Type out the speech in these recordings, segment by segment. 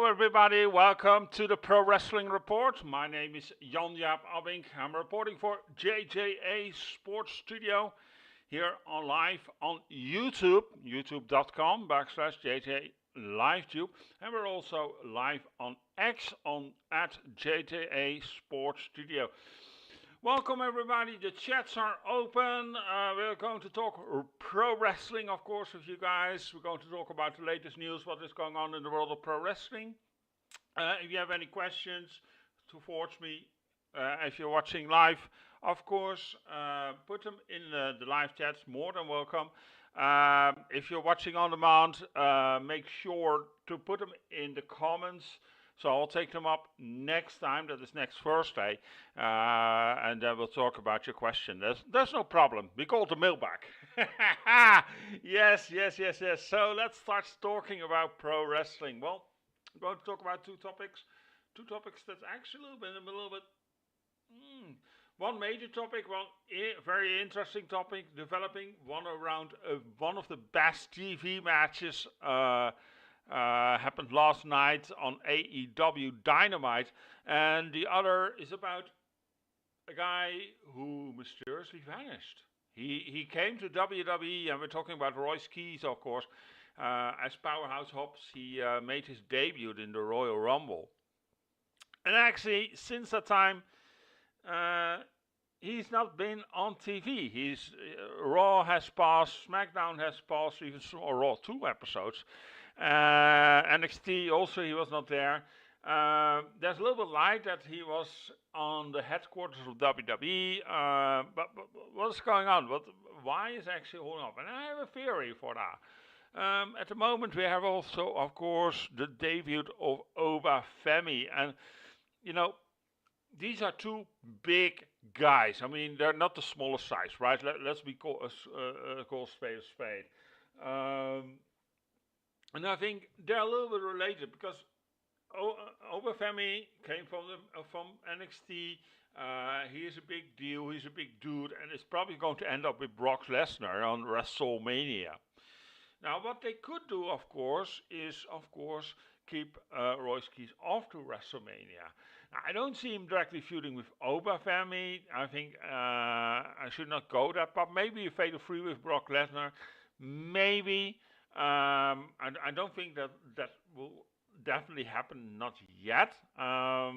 Everybody, welcome to the Pro Wrestling Report. My name is Jan-Jaap Abbink. I'm reporting for JJA Sports Studio here on live on YouTube, youtube.com/JJ LiveTube, and we're also live on X at JJA Sports Studio. Welcome everybody, the chats are open. We're going to talk pro wrestling, of course, with you guys. We're going to talk about the latest news, what is going on in the world of pro wrestling. If you have any questions towards me, if you're watching live, of course, put them in the live chats, more than welcome. If you're watching on demand, make sure to put them in the comments. So I'll take them up next time, that is next Thursday, and then we'll talk about your question. There's no problem. We call it the mailbag. Yes. So let's start talking about pro wrestling. Well, I'm going to talk about two topics that's actually a little bit, one major topic, one very interesting topic, developing one around one of the best TV matches happened last night on AEW Dynamite, and the other is about a guy who mysteriously vanished. He came to WWE, and we're talking about Royce Keys, of course. As Powerhouse Hobbs, he made his debut in the Royal Rumble. And actually, since that time, he's not been on TV. Raw has passed, SmackDown has passed, even Raw 2 episodes. NXT also, he was not there. There's a little bit light that he was on the headquarters of WWE, but what's going on? Why is actually holding up? And I have a theory for that. At the moment, we have also, of course, the debut of Oba Femi, and these are two big guys. I mean, they're not the smallest size, right? Let's call spade a spade. And I think they're a little bit related because Oba Femi came from NXT. He is a big deal. He's a big dude, and it's probably going to end up with Brock Lesnar on WrestleMania. Now, what they could do, of course, is, keep Royce Keys off to WrestleMania. Now, I don't see him directly feuding with Oba Femi. I think I should not go that, but maybe a fatal 3 with Brock Lesnar. Maybe. I don't think that will definitely happen, not yet. I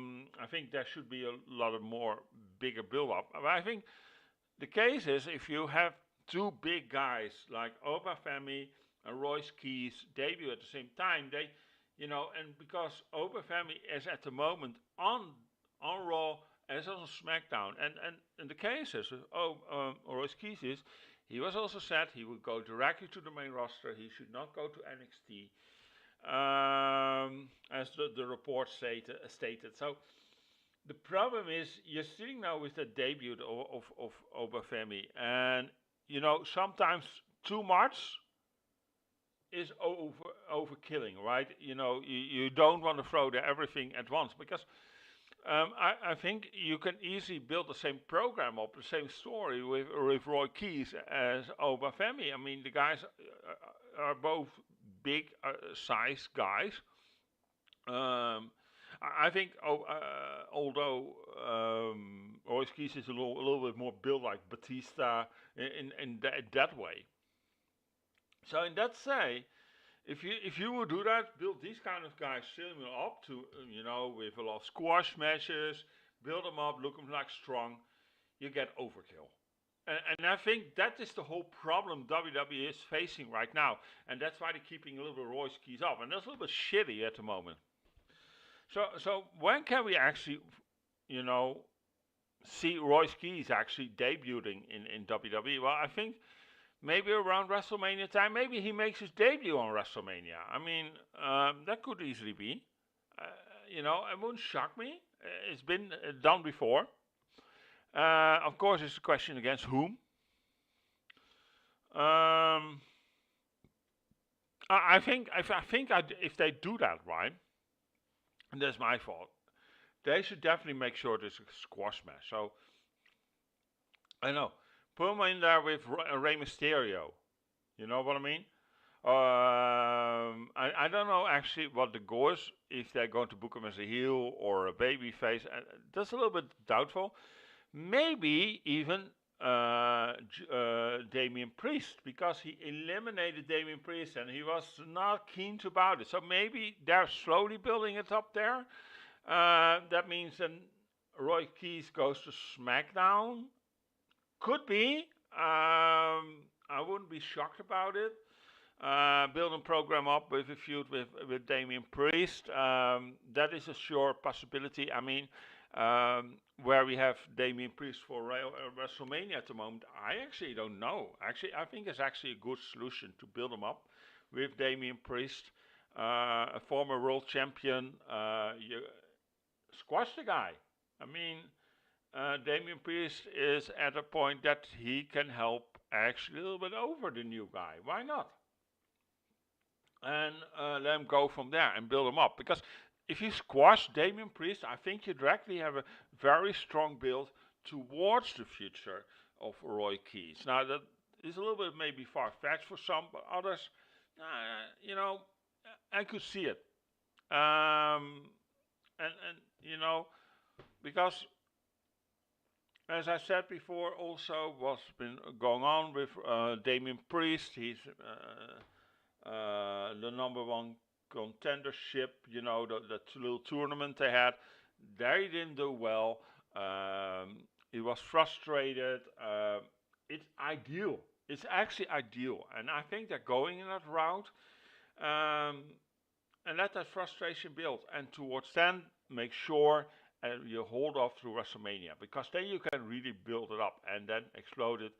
think there should be a lot of more bigger build-up. But I think the case is if you have two big guys like Oba Femi and Royce Keys debut at the same time, and because Oba Femi is at the moment on Raw as on SmackDown, and the case is Royce Keys is he was also said he would go directly to the main roster. He should not go to NXT, as the report stated. So the problem is you're sitting now with the debut of Oba Femi, and sometimes too much is overkilling, right? You don't want to throw everything at once because I think you can easily build the same program up, the same story with Roy Keys as Obafemi. I mean, the guys are both big size guys. I think, although Royce Keys is a little bit more built like Batista in that way. So in that say, if you would do that, build these kind of guys, film them up to with a lot of squash matches, build them up, look them like strong, you get overkill. And I think that is the whole problem WWE is facing right now, and that's why they're keeping a little bit Royce Keys up, and that's a little bit shitty at the moment. So when can we actually, you know, see Royce Keys actually debuting in WWE? Well, I think maybe around WrestleMania time. Maybe he makes his debut on WrestleMania. I mean, that could easily be. It wouldn't shock me. It's been done before. Of course, it's a question against whom. I think if they do that right, and that's my fault, they should definitely make sure there's a squash match. So I know, put him in there with Rey Mysterio. You know what I mean? I don't know actually what the goal is, if they're going to book him as a heel or a baby face. That's a little bit doubtful. Maybe even Damian Priest, because he eliminated Damian Priest and he was not keen about it. So maybe they're slowly building it up there. That means then Roy Keys goes to SmackDown. Could be. I wouldn't be shocked about it. Build a program up with a feud with Damian Priest. That is a sure possibility. I mean, where we have Damian Priest for WrestleMania at the moment, I actually don't know. Actually, I think it's actually a good solution to build him up with Damian Priest, a former world champion. You squash the guy. I mean, Damian Priest is at a point that he can help actually a little bit over the new guy. Why not? And let him go from there and build him up. Because if you squash Damian Priest, I think you directly have a very strong build towards the future of Roy Keys. Now, that is a little bit maybe far-fetched for some, but others, I could see it. Because as I said before, also what's been going on with Damian Priest, he's the number one contendership, the little tournament they had, there he didn't do well. He was frustrated. It's ideal. It's actually ideal. And I think they're going in that route. And let that frustration build. And towards then, make sure you hold off through WrestleMania. Because then you can really build it up and then explode it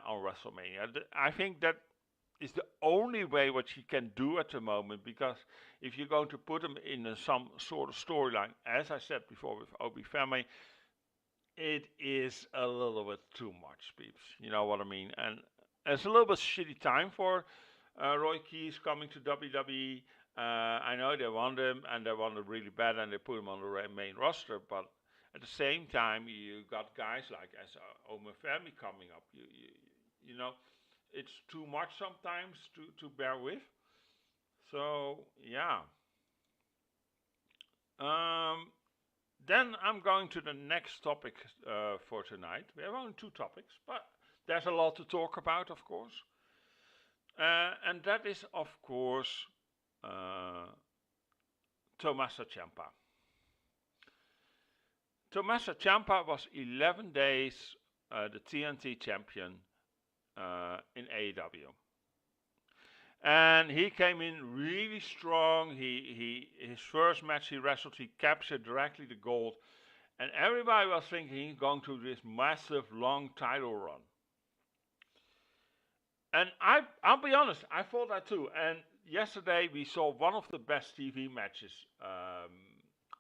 on WrestleMania. I think that is the only way what you can do at the moment, because if you're going to put him in some sort of storyline, as I said before with Obi Family, it is a little bit too much, peeps. You know what I mean? And it's a little bit shitty time for Roy Keys coming to WWE. I know they want him, and they want him really bad, and they put him on the main roster, but at the same time, you got guys like as Obi Family coming up. You know, it's too much sometimes to bear with. So yeah. Then I'm going to the next topic for tonight. We have only two topics, but there's a lot to talk about, of course. And that is, of course, Tomasso Ciampa. Tomasso Ciampa was 11 days the TNT champion in AEW. And he came in really strong. His first match he wrestled, he captured directly the gold. And everybody was thinking he's going to this massive long title run. And I'll be honest, I thought that too. And yesterday we saw one of the best TV matches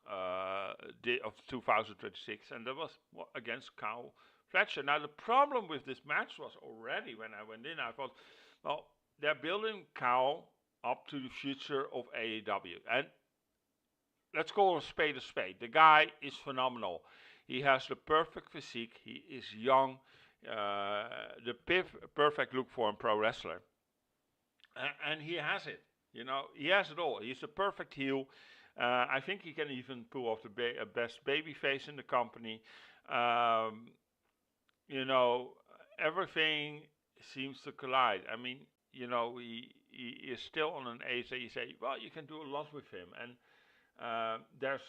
of 2026, and that was against Kyle Fletcher. Now the problem with this match was already when I went in, I thought, well, they're building Kyle up to the future of AEW. And let's call a spade a spade. The guy is phenomenal. He has the perfect physique. He is young. The perfect look for a pro wrestler. And he has it. You know, he has it all. He's the perfect heel. I think he can even pull off the best baby face in the company. You know, everything seems to collide. I mean, you know, he is still on an age that you say, well, you can do a lot with him. And there's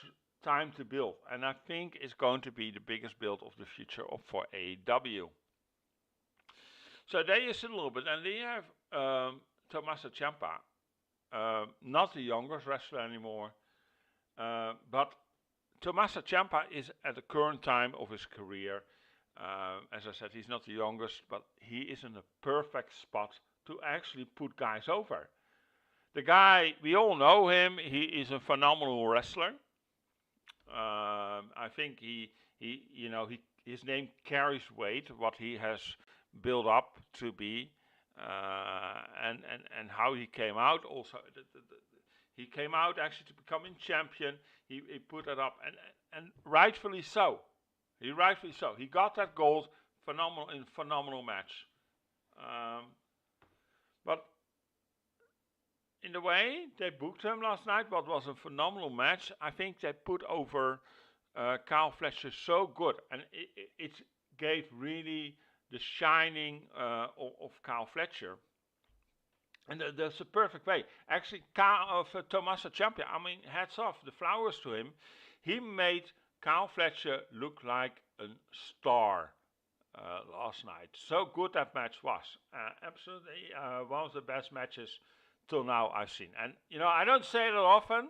time to build. And I think it's going to be the biggest build of the future for AEW. So there you sit a little bit. And then you have Tomasso Ciampa, not the youngest wrestler anymore, but Tomasso Ciampa is at the current time of his career. As I said, he's not the youngest, but he is in a perfect spot to actually put guys over. The guy, we all know him. He is a phenomenal wrestler. I think his name carries weight. What he has built up to be. And how he came out also. He came out actually to becoming champion. He put it up, and rightfully so. He got that gold, phenomenal match. But in the way they booked him last night, what was a phenomenal match. I think they put over Kyle Fletcher so good, and it gave really the shining of Kyle Fletcher. And that's a perfect way. Actually, Tomasso Ciampa, I mean, hats off, the flowers to him. He made Kyle Fletcher look like a star last night. So good that match was. Absolutely one of the best matches till now I've seen. And, you know, I don't say that often,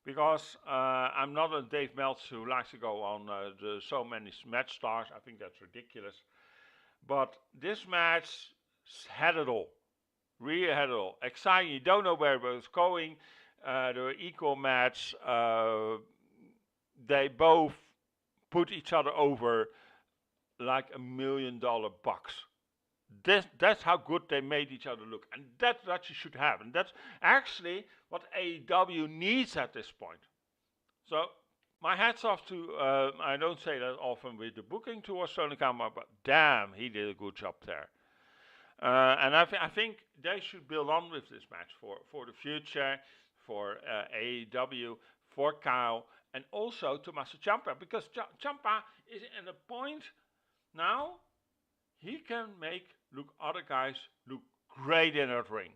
because I'm not a Dave Meltz who likes to go on so many match stars. I think that's ridiculous. But this match had it all. Really had it all. Exciting. You don't know where it was going. They were equal match. They both put each other over like $1 million bucks. That's how good they made each other look. And that's what you should have. And that's actually what AEW needs at this point. So my hats off to, I don't say that often with the booking towards Tony Khan, but damn, he did a good job there. And I think they should build on with this match for the future, for AEW, for Kyle, and also Tomasso Ciampa, because Ciampa is in a point now he can make other guys look great in that ring.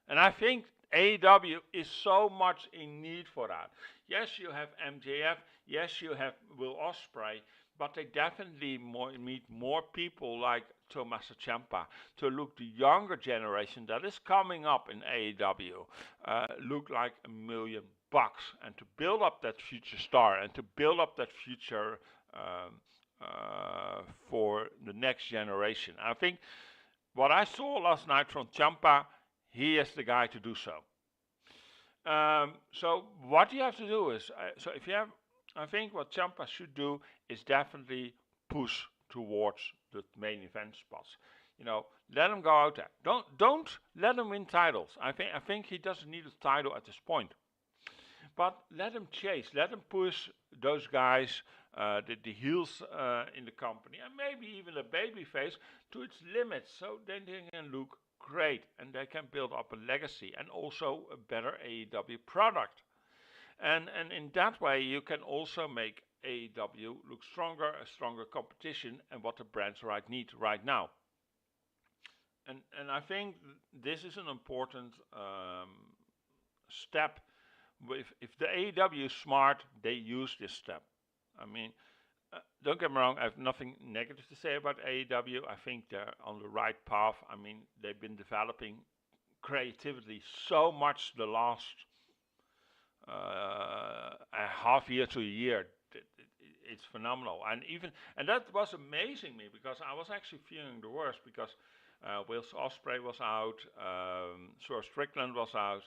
And I think AEW is so much in need for that. Yes, you have MJF. Yes, you have Will Ospreay. But they definitely need more people like Tomasso Ciampa to look the younger generation that is coming up in AEW look like $1 million, and to build up that future star and to build up that future for the next generation. I think what I saw last night from Ciampa, he is the guy to do so. So what you have to do is, I think what Ciampa should do is definitely push towards the main event spots. You know, let him go out there. Don't let him win titles. I think he doesn't need a title at this point. But let him chase. Let him push those guys, the heels in the company, and maybe even the babyface to its limits, so then they can look great and they can build up a legacy and also a better AEW product. And in that way, you can also make AEW look stronger, a stronger competition, and what the brands need right now. And I think this is an important step. If the AEW is smart, they use this step. I mean, don't get me wrong, I have nothing negative to say about AEW. I think they're on the right path. I mean, they've been developing creatively so much the last a half year to a year. It's phenomenal. And that was amazing me, because I was actually feeling the worst, because Will Ospreay was out, Swerve Strickland was out,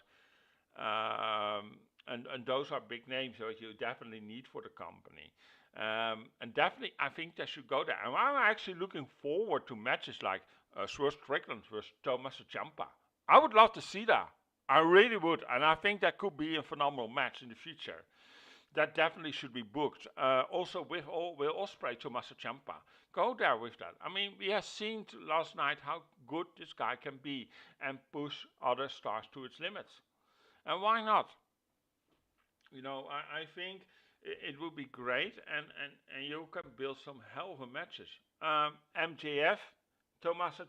and those are big names that you definitely need for the company. And definitely, I think they should go there. And I'm actually looking forward to matches like Swerve Strickland versus Tomasso Ciampa. I would love to see that. I really would. And I think that could be a phenomenal match in the future. that definitely should be booked. Also with Ospreay, Tomasso Ciampa. Go there with that. I mean, we have seen last night how good this guy can be and push other stars to its limits. And why not? I think it would be great, and you can build some hell of a matches. MJF, Tomasso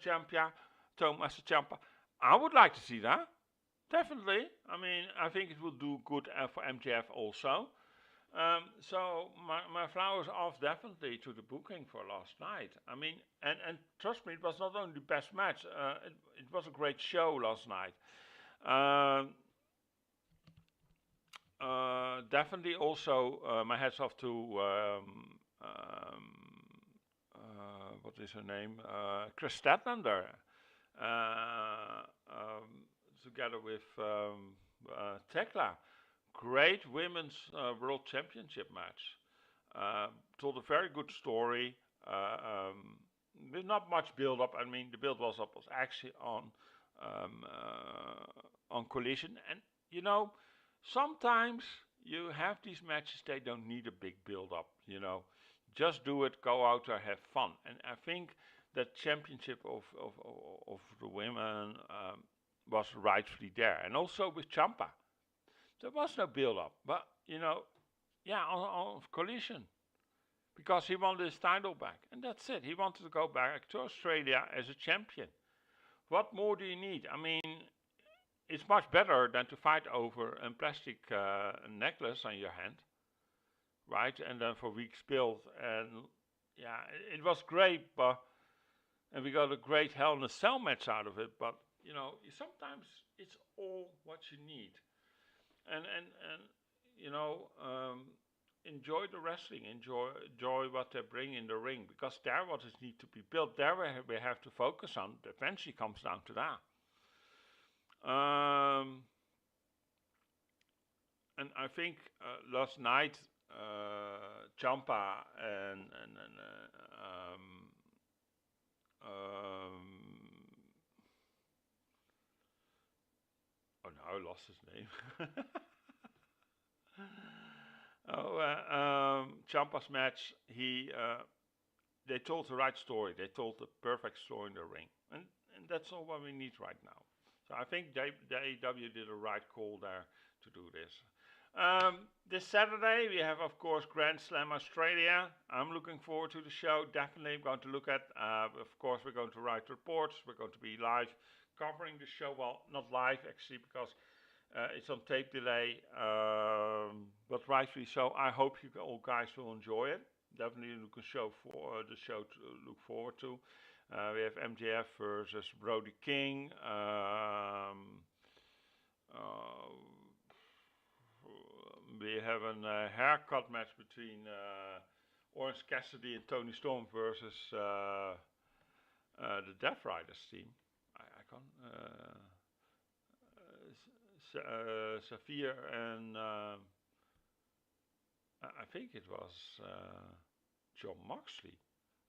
Ciampa. I would like to see that. Definitely. I mean, I think it will do good for MJF also. So my flowers off definitely to the booking for last night. I mean, and trust me, it was not only the best match. It was a great show last night. Definitely also my hats off to what is her name? Chris Statlander. Together with Tekla. Great women's world championship match. Told a very good story. With not much build up. I mean, the build was actually on Collision, and sometimes you have these matches. They don't need a big build up. Just do it. Go out there, have fun. And I think that championship of the women was rightfully there, and also with Ciampa. There was no build-up, but on Collision, because he wanted his title back, and that's it. He wanted to go back to Australia as a champion. What more do you need? I mean, it's much better than to fight over a plastic necklace on your hand, right? And then for weeks build, and it was great, and we got a great Hell in a Cell match out of it. But sometimes it's all what you need. And enjoy the wrestling, enjoy what they bring in the ring, because there what is need to be built. There we have to focus on. Eventually comes down to that. And I think last night Ciampa and oh no, I lost his name. Ciampa's match. They told the right story. They told the perfect story in the ring, and that's all what we need right now. So I think the AEW did a right call there to do this. This Saturday we have, of course, Grand Slam Australia. I'm looking forward to the show. Definitely going to look at. Of course, we're going to write reports. We're going to be live covering the show. Well, not live actually, because it's on tape delay, but rightfully so. I hope you all guys will enjoy it. Definitely look a show for the show to look forward to. We have MJF versus Brody King. We have a haircut match between Orange Cassidy and Tony Storm versus the Death Riders team. I can't. Saphir and I think it was John Moxley.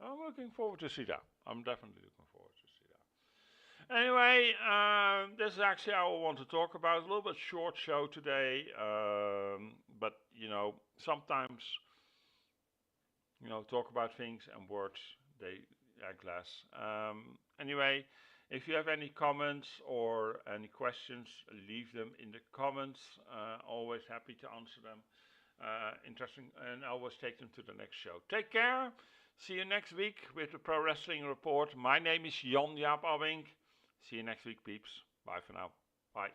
I'm looking forward to see that. I'm definitely looking forward to see that. Anyway, this is actually all I want to talk about. It's a little bit short show today, but sometimes talk about things and words they act less. Anyway. If you have any comments or any questions, leave them in the comments. Always happy to answer them. Interesting, and always take them to the next show. Take care. See you next week with the Pro Wrestling Report. My name is Jan-Jaap Abbink. See you next week, peeps. Bye for now. Bye.